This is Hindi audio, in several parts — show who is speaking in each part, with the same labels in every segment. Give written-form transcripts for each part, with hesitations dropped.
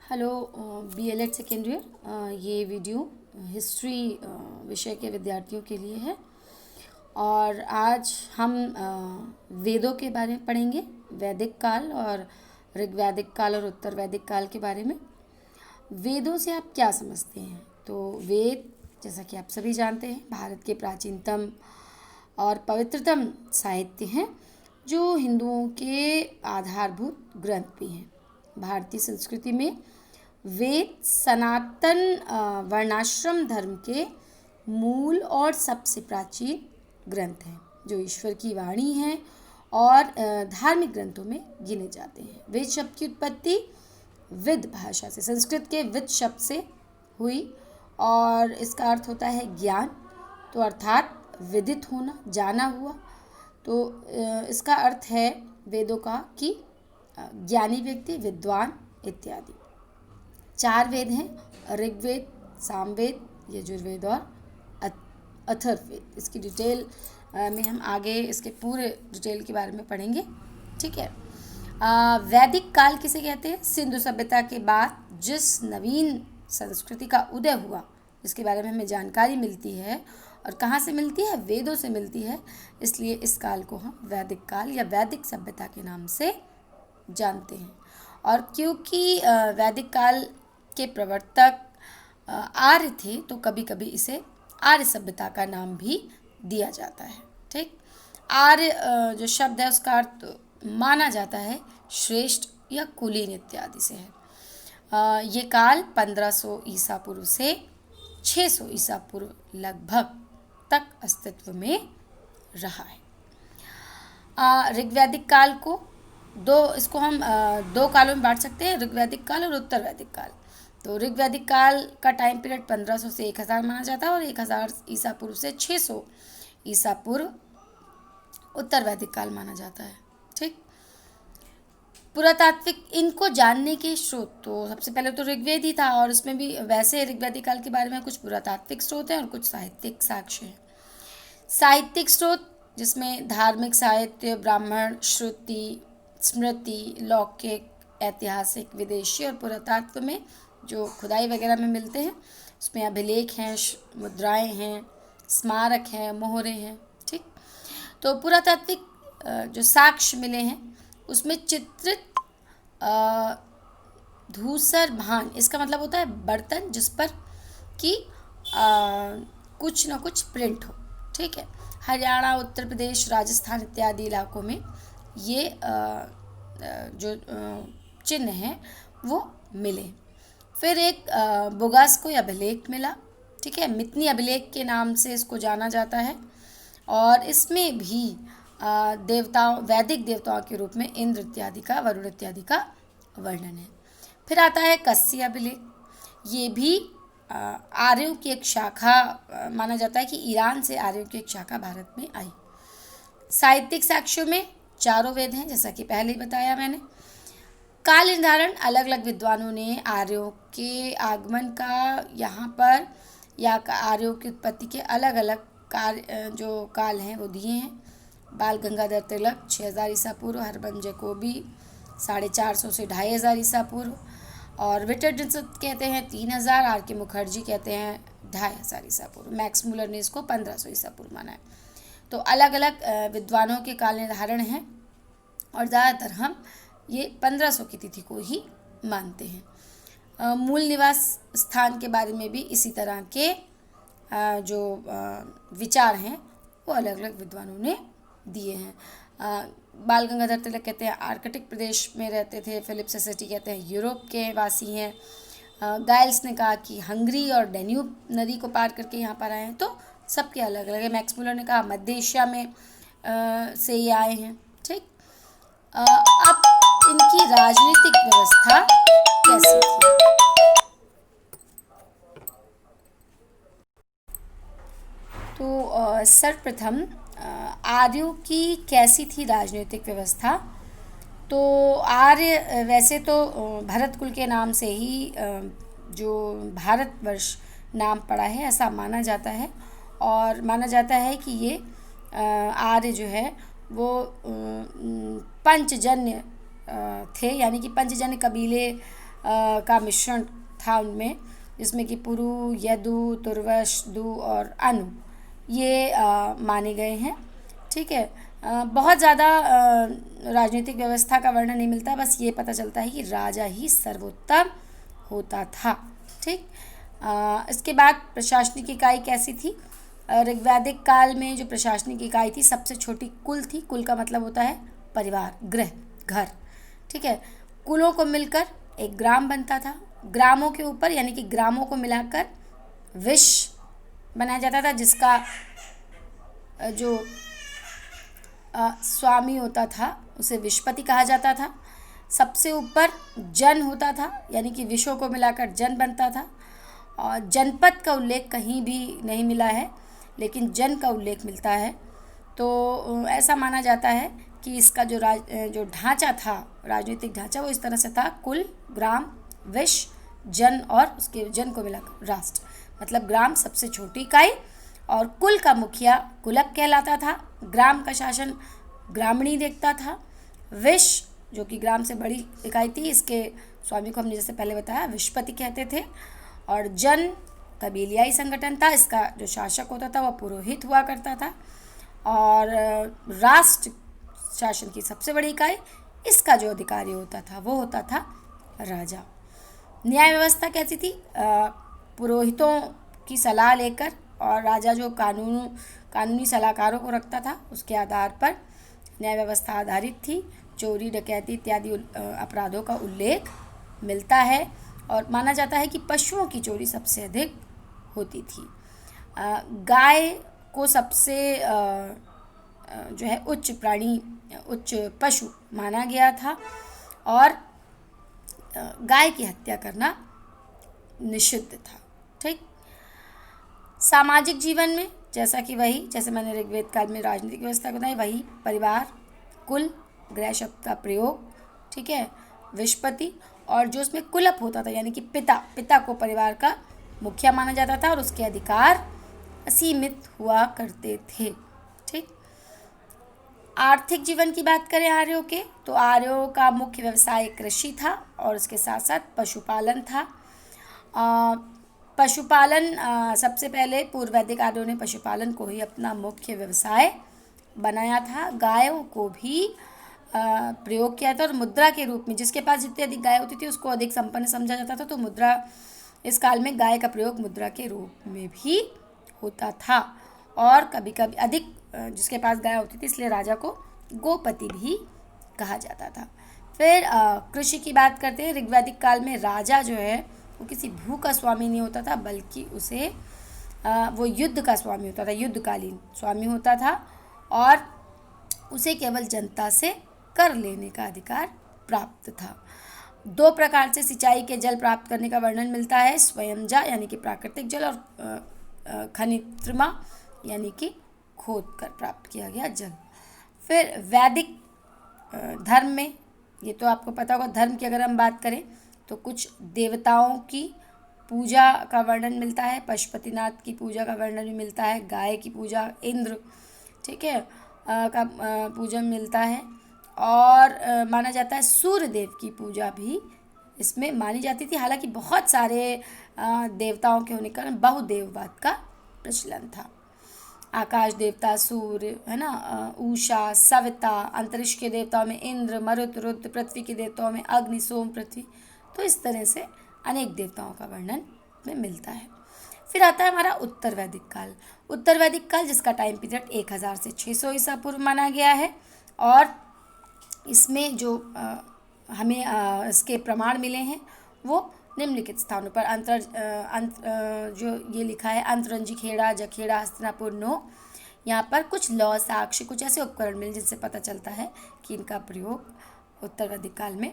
Speaker 1: Hello B.El.Ed second year. ये वीडियो हिस्ट्री विषय के विद्यार्थियों के लिए है और आज हम वेदों के बारे में पढ़ेंगे। वैदिक काल और ऋग्वैदिक काल और उत्तर वैदिक काल के बारे में। वेदों से आप क्या समझते हैं? तो वेद, जैसा कि आप सभी जानते हैं, भारत के प्राचीनतम और पवित्रतम साहित्य हैं जो हिंदुओं के आधारभूत ग्रंथ भी हैं। भारतीय संस्कृति में वेद सनातन वर्णाश्रम धर्म के मूल और सबसे प्राचीन ग्रंथ हैं जो ईश्वर की वाणी हैं और धार्मिक ग्रंथों में गिने जाते हैं। वेद शब्द की उत्पत्ति विद भाषा से, संस्कृत के विद शब्द से हुई और इसका अर्थ होता है ज्ञान। तो अर्थात विदित होना, जाना हुआ। तो इसका अर्थ है वेदों का कि ज्ञानी व्यक्ति, विद्वान इत्यादि। 4 वेद हैं: ऋग्वेद, सामवेद, यजुर्वेद और अथर्ववेद। इसकी डिटेल में हम आगे इसके पूरे डिटेल के बारे में पढ़ेंगे। ठीक है। वैदिक काल किसे कहते हैं? सिंधु सभ्यता के बाद जिस नवीन संस्कृति का उदय हुआ, इसके बारे में हमें जानकारी मिलती है। और कहाँ से मिलती है? वेदों से मिलती है। इसलिए इस काल को हम वैदिक काल या वैदिक सभ्यता के नाम से जानते हैं। और क्योंकि वैदिक काल के प्रवर्तक आर्य थे, तो कभी कभी इसे आर्य सभ्यता का नाम भी दिया जाता है। ठीक। आर्य जो शब्द है उसका अर्थ माना जाता है श्रेष्ठ या कुलीन इत्यादि से है। ये काल 1500 ईसा पूर्व से 600 ईसा पूर्व लगभग तक अस्तित्व में रहा है। ऋग्वैदिक काल को इसको हम दो कालों में बांट सकते हैं, ऋग्वैदिक काल और उत्तर वैदिक काल। तो ऋग्वैदिक काल का टाइम पीरियड 1500 से 1000 माना जाता है और 1000 ईसा पूर्व से 600 ईसा पूर्व उत्तर वैदिक काल माना जाता है। ठीक। पुरातात्विक इनको जानने के स्रोत, तो सबसे पहले तो ऋग्वेद ही था और उसमें भी वैसे ऋग्वैदिक काल के बारे में कुछ पुरातात्विक स्रोत हैं और कुछ साहित्यिक साक्ष्य हैं। साहित्यिक स्रोत जिसमें धार्मिक साहित्य, ब्राह्मण, श्रुति, स्मृति, लौकिक, ऐतिहासिक, विदेशी और पुरातत्व में जो खुदाई वगैरह में मिलते हैं, उसमें अभिलेख हैं, मुद्राएं हैं, स्मारक हैं, मोहरे हैं। ठीक। तो पुरातात्विक जो साक्ष्य मिले हैं उसमें चित्रित धूसर भान, इसका मतलब होता है बर्तन जिस पर कि कुछ ना कुछ प्रिंट हो। ठीक है। हरियाणा, उत्तर प्रदेश, राजस्थान इत्यादि इलाकों में ये जो चिन्ह हैं वो मिले। फिर एक बोगास्को अभिलेख मिला। ठीक है। मितनी अभिलेख के नाम से इसको जाना जाता है और इसमें भी देवताओं, वैदिक देवताओं के रूप में इंद्र इत्यादि का, वरुण इत्यादि का वर्णन है। फिर आता है कस्य अभिलेख। ये भी आर्यों की एक शाखा माना जाता है कि ईरान से आर्यों की एक शाखा भारत में आई। साहित्यिक साक्ष्यों में 4 वेद हैं, जैसा कि पहले ही बताया मैंने। काल निर्धारण अलग अलग विद्वानों ने आर्यों के आगमन का यहाँ पर या आर्यों की उत्पत्ति के अलग अलग जो काल हैं वो दिए हैं। बाल गंगाधर तिलक 6000 ईसा पूर्व, हरबंस जैकोबी 450 से 2500 ईसा पूर्व और विटर्जन कहते हैं 3000, आर के मुखर्जी कहते हैं 2500 ईसा पूर्व। मैक्स मूलर ने इसको 1500 ईसा पूर्व माना है। तो अलग अलग विद्वानों के काल निर्धारण हैं और ज़्यादातर हम ये 1500 की तिथि को ही मानते हैं। मूल निवास स्थान के बारे में भी इसी तरह के जो विचार हैं वो अलग अलग विद्वानों ने दिए हैं। बाल गंगाधर तिलक कहते हैं आर्कटिक प्रदेश में रहते थे। फिलिप सेसेटी कहते हैं यूरोप के वासी हैं। गाइल्स ने कहा कि हंगरी और डेन्यूब नदी को पार करके यहाँ पर आए हैं। तो सबके अलग अलग है। मैक्स मूलर ने कहा मध्य एशिया में से ये आए हैं। ठीक। अब इनकी राजनीतिक व्यवस्था कैसी थी? तो सर्वप्रथम आर्यों की कैसी थी राजनीतिक व्यवस्था? तो आर्य वैसे तो भरत कुल के नाम से ही जो भारतवर्ष नाम पड़ा है ऐसा माना जाता है और माना जाता है कि ये आर्य जो है वो पंचजन्य थे, यानी कि पंचजन्य कबीले का मिश्रण था उनमें, जिसमें कि पुरु, यदु, तुर्वश, दु और अनु ये माने गए हैं। ठीक है। बहुत ज़्यादा राजनीतिक व्यवस्था का वर्णन नहीं मिलता, बस ये पता चलता है कि राजा ही सर्वोत्तम होता था। ठीक। इसके बाद प्रशासनिक इकाई कैसी थी? ऋग्वैदिक काल में जो प्रशासनिक इकाई थी सबसे छोटी कुल थी। कुल का मतलब होता है परिवार, गृह, घर। ठीक है। कुलों को मिलकर एक ग्राम बनता था। ग्रामों के ऊपर यानी कि ग्रामों को मिलाकर विश बनाया जाता था, जिसका जो स्वामी होता था उसे विशपति कहा जाता था। सबसे ऊपर जन होता था, यानी कि विषों को मिलाकर जन बनता था। और जनपद का उल्लेख कहीं भी नहीं मिला है, लेकिन जन का उल्लेख मिलता है। तो ऐसा माना जाता है कि इसका जो ढांचा था, राजनीतिक ढांचा, वो इस तरह से था: कुल, ग्राम, विश, जन और उसके जन को मिलाकर राष्ट्र। मतलब ग्राम सबसे छोटी इकाई और कुल का मुखिया कुलक कहलाता था। ग्राम का शासन ग्रामणी देखता था। विश जो कि ग्राम से बड़ी इकाई थी, इसके स्वामी को हमने जैसे पहले बताया विशपति कहते थे। और जन कबीलियाई संगठन था, इसका जो शासक होता था वह पुरोहित हुआ करता था। और राष्ट्र शासन की सबसे बड़ी इकाई, इसका जो अधिकारी होता था वो होता था राजा। न्याय व्यवस्था कैसी थी? पुरोहितों की सलाह लेकर और राजा जो कानूनी सलाहकारों को रखता था, उसके आधार पर न्याय व्यवस्था आधारित थी। चोरी, डकैती इत्यादि अपराधों का उल्लेख मिलता है और माना जाता है कि पशुओं की चोरी सबसे अधिक होती थी। गाय को सबसे जो है उच्च प्राणी, उच्च पशु माना गया था और गाय की हत्या करना निषिद्ध था। ठीक। सामाजिक जीवन में जैसे मैंने ऋग्वेद काल में राजनीतिक व्यवस्था बताई, वही परिवार, कुल, गृह शब्द का प्रयोग। ठीक है। विशपति और जो उसमें कुलप होता था यानी कि पिता को परिवार का मुखिया माना जाता था और उसके अधिकार असीमित हुआ करते थे। ठीक। आर्थिक जीवन की बात करें आर्यों के, तो आर्यों का मुख्य व्यवसाय कृषि था और उसके साथ साथ पशुपालन था। पशुपालन सबसे पहले पूर्व वैदिक आर्यों ने पशुपालन को ही अपना मुख्य व्यवसाय बनाया था। गायों को भी प्रयोग किया था और मुद्रा के रूप में, जिसके पास जितनी अधिक गाय होती थी उसको अधिक संपन्न समझा जाता था। तो मुद्रा, इस काल में गाय का प्रयोग मुद्रा के रूप में भी होता था। और कभी कभी अधिक जिसके पास गाय होती थी इसलिए राजा को गोपति भी कहा जाता था। फिर कृषि की बात करते हैं। ऋग्वैदिक काल में राजा जो है वो किसी भू का स्वामी नहीं होता था, बल्कि उसे वो युद्ध का स्वामी होता था, युद्धकालीन स्वामी होता था और उसे केवल जनता से कर लेने का अधिकार प्राप्त था। 2 प्रकार से सिंचाई के जल प्राप्त करने का वर्णन मिलता है: स्वयंजा यानी कि प्राकृतिक जल और खनित्रमा यानी कि खोद कर प्राप्त किया गया जल। फिर वैदिक धर्म में, ये तो आपको पता होगा, धर्म की अगर हम बात करें तो कुछ देवताओं की पूजा का वर्णन मिलता है। पशुपतिनाथ की पूजा का वर्णन भी मिलता है। गाय की पूजा, इंद्र, ठीक है, का पूजन मिलता है। और माना जाता है सूर्य देव की पूजा भी इसमें मानी जाती थी। हालांकि बहुत सारे देवताओं के होने के कारण बहुदेववाद का प्रचलन था। आकाश देवता सूर्य, है ना, उषा, सविता, अंतरिक्ष के देवताओं में इंद्र, मरुत, रुद्र, पृथ्वी के देवताओं में अग्नि, सोम, पृथ्वी। तो इस तरह से अनेक देवताओं का वर्णन में मिलता है। फिर आता है हमारा उत्तर वैदिक काल। उत्तर वैदिक काल जिसका टाइम पीरियड 1000 से 600 ईसा पूर्व माना गया है और इसमें जो हमें इसके प्रमाण मिले हैं वो निम्नलिखित स्थानों पर जो ये लिखा है अंतरंजी खेड़ा, जखेड़ा, हस्तिनापुर, नो, यहाँ पर कुछ लौ, साक्ष्य, कुछ ऐसे उपकरण मिले जिससे पता चलता है कि इनका प्रयोग उत्तर वैदिक काल में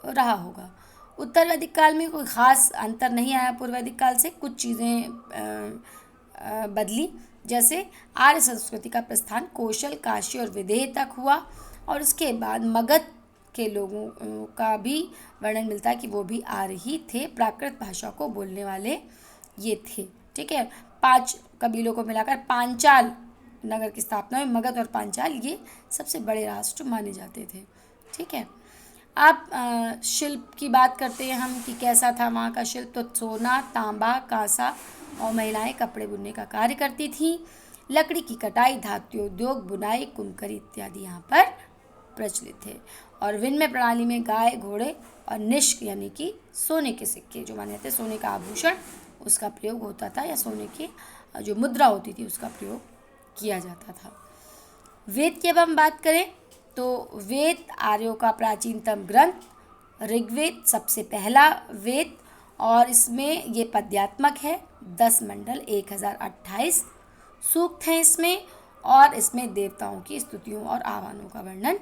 Speaker 1: रहा होगा। उत्तर वैदिक काल में कोई ख़ास अंतर नहीं आया पूर्व वैदिक काल से। कुछ चीज़ें बदली, जैसे आर्य संस्कृति का प्रस्थान कौशल, काशी और विदेह तक हुआ और उसके बाद मगध के लोगों का भी वर्णन मिलता है कि वो भी आर्य ही थे। प्राकृत भाषा को बोलने वाले ये थे। ठीक है। 5 कबीलों को मिलाकर पांचाल नगर की स्थापना हुई। मगध और पांचाल ये सबसे बड़े राष्ट्र माने जाते थे। ठीक है। अब शिल्प की बात करते हैं हम कि कैसा था वहाँ का शिल्प। तो सोना, तांबा, कांसा और महिलाएं कपड़े बुनने का कार्य करती थीं। लकड़ी की कटाई, धातु उद्योग, बुनाई, कुमकरी इत्यादि यहाँ पर प्रचलित थे। और विनिमय प्रणाली में गाय, घोड़े और निष्क यानी कि सोने के सिक्के जो माने जाते हैं, सोने का आभूषण, उसका प्रयोग होता था, या सोने की जो मुद्रा होती थी उसका प्रयोग किया जाता था। वेद की अब हम बात करें तो वेद आर्यों का प्राचीनतम ग्रंथ। ऋग्वेद सबसे पहला वेद और इसमें ये पद्यात्मक है। 10 मंडल, 1028 सूक्त हैं इसमें, और इसमें देवताओं की स्तुतियों और आह्वानों का वर्णन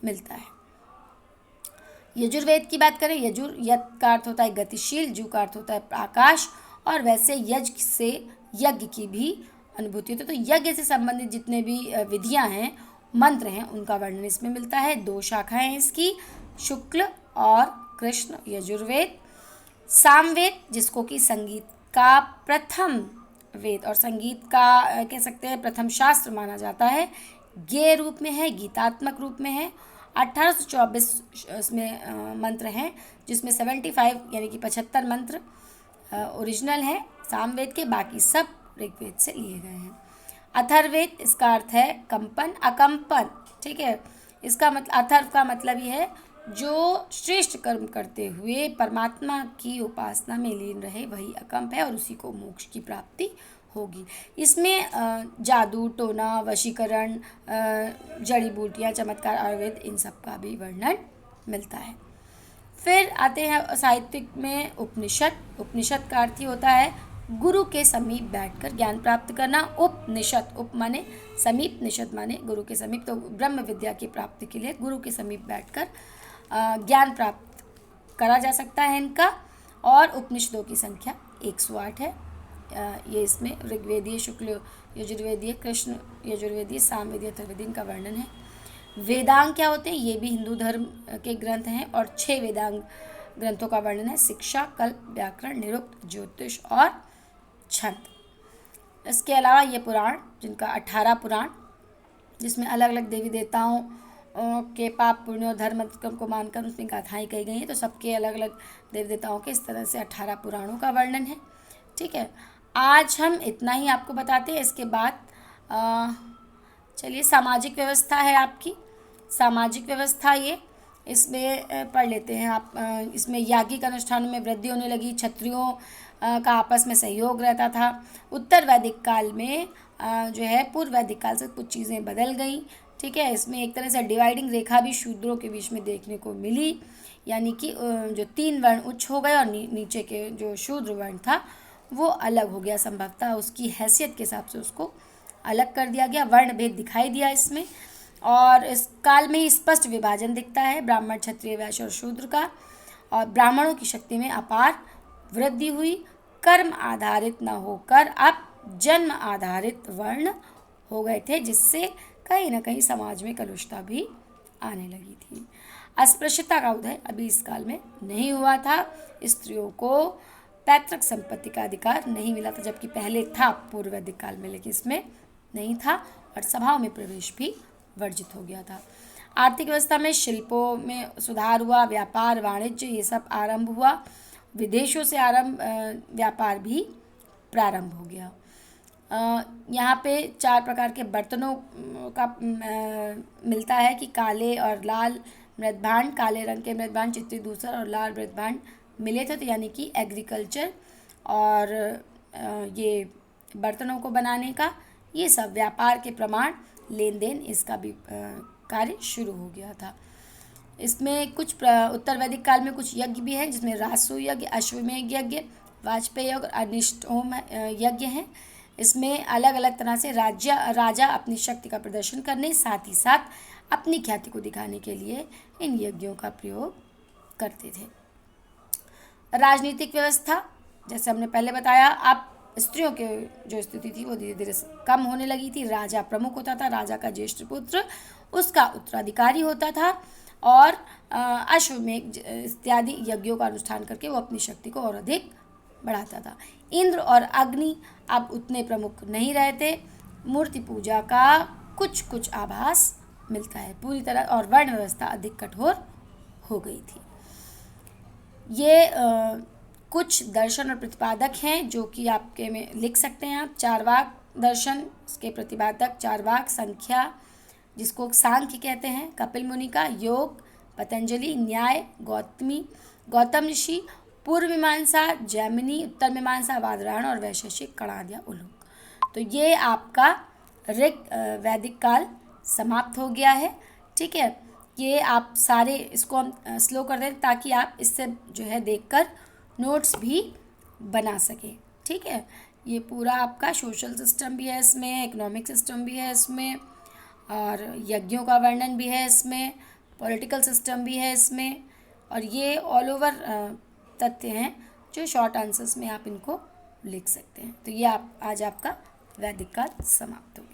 Speaker 1: मिलता है। यजुर्वेद की बात करें, यजुर यत का अर्थ होता है गतिशील, जू का अर्थ होता है आकाश, और वैसे यज्ञ से यज्ञ की भी अनुभूति होती है। तो यज्ञ से संबंधित जितने भी विधियां हैं, मंत्र हैं, उनका वर्णन इसमें मिलता है। 2 शाखाएं हैं इसकी, शुक्ल और कृष्ण यजुर्वेद। सामवेद जिसको कि संगीत का प्रथम वेद और संगीत का कह सकते हैं प्रथम शास्त्र माना जाता है, गेय रूप में है, गीतात्मक रूप में है। 1824 इसमें मंत्र हैं, जिसमें 75 यानी कि 75 मंत्र ओरिजिनल हैं सामवेद के, बाकी सब ऋग्वेद से लिए गए हैं। अथर्ववेद इसका अर्थ है कंपन, अकंपन, ठीक है। इसका मतलब, अथर्व का मतलब ये है जो श्रेष्ठ कर्म करते हुए परमात्मा की उपासना में लीन रहे वही अकंप है, और उसी को मोक्ष की प्राप्ति होगी। इसमें जादू, टोना, वशीकरण, जड़ी बूटियाँ, चमत्कार, आयुर्वेद, इन सब का भी वर्णन मिलता है। फिर आते हैं साहित्यिक में उपनिषद। उपनिषद का अर्थ ही होता है गुरु के समीप बैठकर ज्ञान प्राप्त करना। उपनिषद, उप माने समीप, निषद माने गुरु के समीप। तो ब्रह्म विद्या की प्राप्ति के लिए गुरु के समीप बैठकर ज्ञान प्राप्त करा जा सकता है इनका। और उपनिषदों की संख्या 108 है। ये इसमें ऋग्वेदीय, शुक्ल यजुर्वेदीय, कृष्ण यजुर्वेदीय, सामवेदीय, अथर्ववेदीय का वर्णन है। वेदांग क्या होते हैं? ये भी हिंदू धर्म के ग्रंथ हैं, और 6 वेदांग ग्रंथों का वर्णन है। शिक्षा, कल्प, व्याकरण, निरुक्त, ज्योतिष और छंद। इसके अलावा ये पुराण, जिनका 18 पुराण, जिसमें अलग अलग देवी देवताओं के पाप, पुण्य और धर्म को मानकर उसमें गाथाएँ कही गई हैं। तो सबके अलग अलग देवी देवताओं के इस तरह से 18 पुराणों का वर्णन है, ठीक है। आज हम इतना ही आपको बताते हैं। इसके बाद चलिए, सामाजिक व्यवस्था है आपकी। सामाजिक व्यवस्था ये इसमें पढ़ लेते हैं आप। इसमें याज्ञिक अनुष्ठानों में वृद्धि होने लगी। क्षत्रियों का आपस में सहयोग रहता था। उत्तर वैदिक काल में जो है पूर्व वैदिक काल से कुछ चीज़ें बदल गई, ठीक है। इसमें एक तरह से डिवाइडिंग रेखा भी शूद्रों के बीच में देखने को मिली, यानी कि जो 3 वर्ण उच्च हो गए और नीचे के जो शूद्र वर्ण था वो अलग हो गया। संभवतः उसकी हैसियत के हिसाब से उसको अलग कर दिया गया, वर्ण भेद दिखाई दिया इसमें। और इस काल में ही स्पष्ट विभाजन दिखता है ब्राह्मण, क्षत्रिय, वैश्य और शूद्र का। और ब्राह्मणों की शक्ति में अपार वृद्धि हुई। कर्म आधारित न होकर अब जन्म आधारित वर्ण हो गए थे, जिससे कहीं ना कहीं समाज में कलुषता भी आने लगी थी। अस्पृश्यता का उदय अभी इस काल में नहीं हुआ था। स्त्रियों को पैतृक संपत्ति का अधिकार नहीं मिला था, जबकि पहले था पूर्व वैदिक काल में, लेकिन इसमें नहीं था। और सभाओं में प्रवेश भी वर्जित हो गया था। आर्थिक व्यवस्था में शिल्पों में सुधार हुआ, व्यापार, वाणिज्य ये सब आरंभ हुआ। विदेशों से व्यापार भी प्रारंभ हो गया। यहाँ पे 4 प्रकार के बर्तनों का मिलता है कि काले और लाल मृदभांड, काले रंग के मृदभांड चित्ती दूसर और लाल मृदभांड मिले थे। तो यानी कि एग्रीकल्चर और ये बर्तनों को बनाने का ये सब व्यापार के प्रमाण, लेन देन, इसका भी कार्य शुरू हो गया था। इसमें कुछ उत्तर वैदिक काल में कुछ यज्ञ भी हैं, जिसमें राजसूय यज्ञ, अश्वमेध यज्ञ, वाजपेयी यज्ञ और अनिष्टोम यज्ञ हैं। इसमें अलग अलग तरह से राजा अपनी शक्ति का प्रदर्शन करने, साथ ही साथ अपनी ख्याति को दिखाने के लिए इन यज्ञों का प्रयोग करते थे। राजनीतिक व्यवस्था, जैसे हमने पहले बताया, अब स्त्रियों के जो स्थिति थी वो धीरे धीरे कम होने लगी थी। राजा प्रमुख होता था, राजा का ज्येष्ठ पुत्र उसका उत्तराधिकारी होता था, और अश्वमेध इत्यादि यज्ञों का अनुष्ठान करके वो अपनी शक्ति को और अधिक बढ़ाता था। इंद्र और अग्नि अब उतने प्रमुख नहीं रहते। मूर्ति पूजा का कुछ कुछ आभास मिलता है पूरी तरह, और वर्ण व्यवस्था अधिक कठोर हो गई थी। ये कुछ दर्शन और प्रतिपादक हैं जो कि आपके में लिख सकते हैं आप। चारवाक दर्शन के प्रतिपादक चारवाक, संख्या जिसको सांख्य कहते हैं, कपिल मुनि का योग, पतंजलि न्याय, गौतम ऋषि पूर्व मीमांसा, जैमिनी उत्तर मीमांसा, वादरायण और वैशेषिक कणाद उलूक। तो ये आपका वैदिक काल समाप्त हो गया है। ठीक है, ये आप सारे इसको हम स्लो कर दें ताकि आप इससे जो है देखकर नोट्स भी बना सकें। ठीक है, ये पूरा आपका सोशल सिस्टम भी है इसमें, इकोनॉमिक सिस्टम भी है इसमें, और यज्ञों का वर्णन भी है इसमें, पॉलिटिकल सिस्टम भी है इसमें, और ये ऑल ओवर तथ्य हैं जो शॉर्ट आंसर्स में आप इनको लिख सकते हैं। तो ये आप आज आपका वैदिक काल समाप्त हो गया।